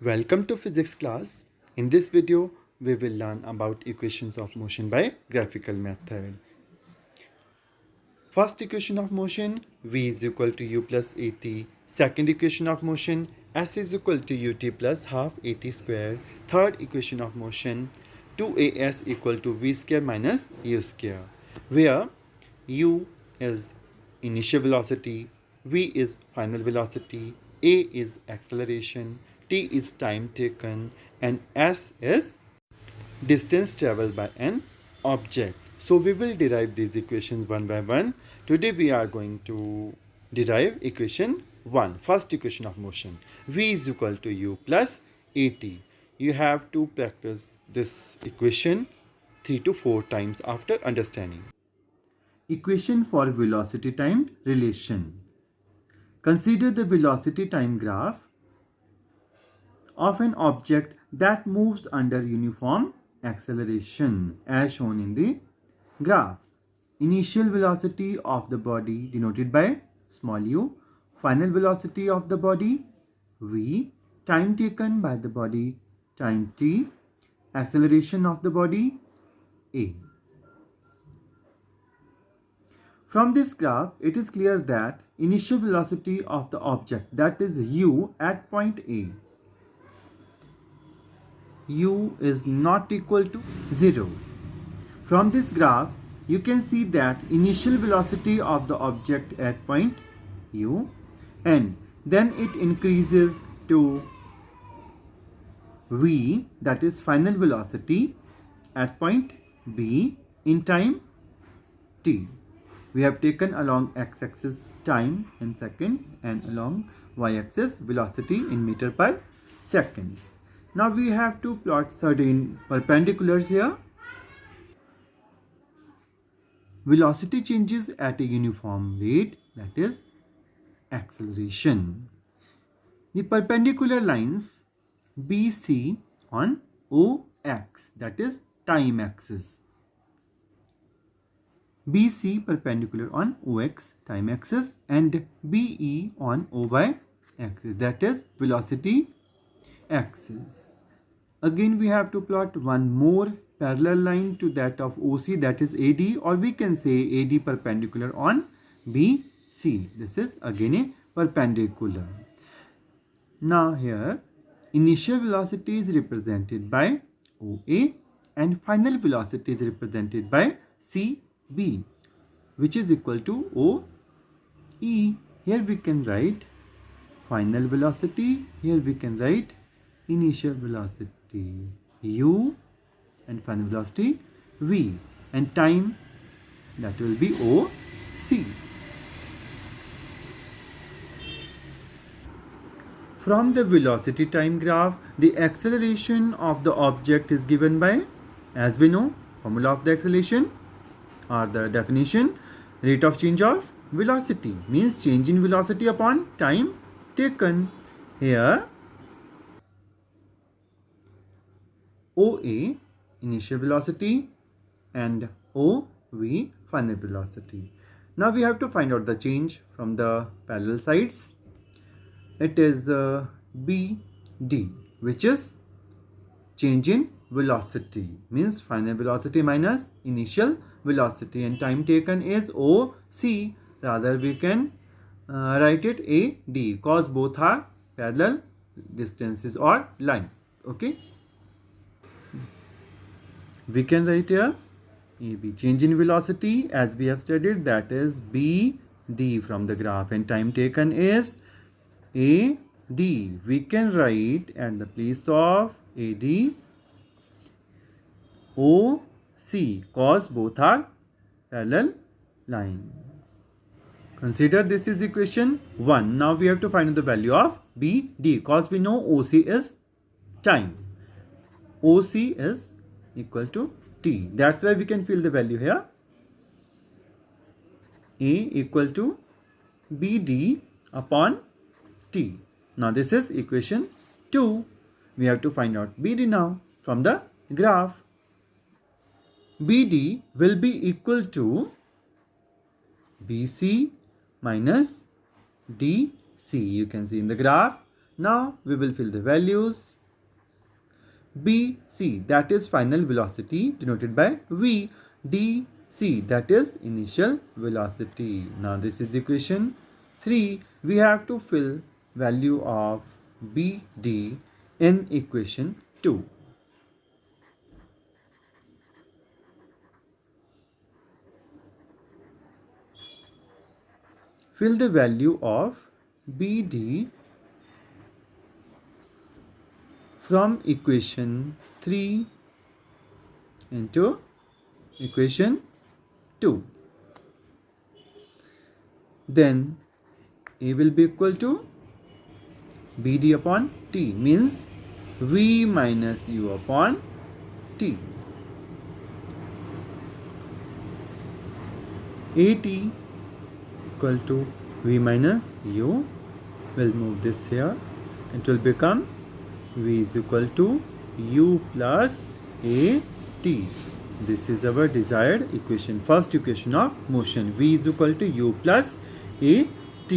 Welcome to physics class. In this video, we will learn about equations of motion by graphical method. First equation of motion, V is equal to U plus AT. Second equation of motion, S is equal to UT plus half AT square. Third equation of motion, 2AS equal to V square minus U square, where U is initial velocity, V is final velocity, A is acceleration, T is time taken, and S is distance traveled by an object. So we will derive these equations one by one. Today we are going to derive equation 1. First equation of motion. V is equal to U plus AT. You have to practice this equation 3 to 4 times after understanding. Equation for velocity time relation. Consider the velocity time graph of an object that moves under uniform acceleration as shown in the graph. Initial velocity of the body denoted by small u, final velocity of the body v, time taken by the body time t, acceleration of the body a. From this graph, it is clear that initial velocity of the object, that is u at point A, u is not equal to 0. From this graph, you can see that initial velocity of the object at point u, and then it increases to v, that is final velocity at point B in time t. We have taken along x-axis time in seconds and along y-axis velocity in meter per seconds. Now we have to plot certain perpendiculars here. Velocity changes at a uniform rate, that is acceleration. The perpendicular lines BC on OX, that is time axis. BC perpendicular on OX time axis, and BE on OY axis, that is velocity axis. Again we have to plot one more parallel line to that of OC, that is AD, or we can say AD perpendicular on BC. This is again a perpendicular. Now here initial velocity is represented by OA and final velocity is represented by CB, which is equal to OE. Here we can write final velocity, here we can write initial velocity U and final velocity V, and time, that will be OC. From the velocity time graph, the acceleration of the object is given by, as we know, formula of the acceleration or the definition, rate of change of velocity, means change in velocity upon time taken. Here OA initial velocity and OV final velocity. Now we have to find out the change from the parallel sides. It is BD, which is change in velocity, means final velocity minus initial velocity, and time taken is OC. Rather we can write it AD, because both are parallel distances or line. Okay, we can write here AB, change in velocity as we have studied, that is BD from the graph, and time taken is AD. We can write at the place of AD OC, cause both are parallel lines. Consider this is equation 1. Now we have to find the value of BD, cause we know OC is time. OC is equal to T. That's why we can fill the value here. A equal to BD upon T. Now this is equation 2. We have to find out BD now from the graph. BD will be equal to BC minus DC. You can see in the graph. Now we will fill the values. BC, that is final velocity denoted by V. DC, that is initial velocity. Now this is equation 3. We have to fill value of BD in equation 2. Fill the value of BD from equation 3 into equation 2. Then A will be equal to BD upon T, means V minus U upon T. AT equal to V minus U. We'll move this here. It will become V is equal to U plus AT. This is our desired equation, first equation of motion. V is equal to U plus AT.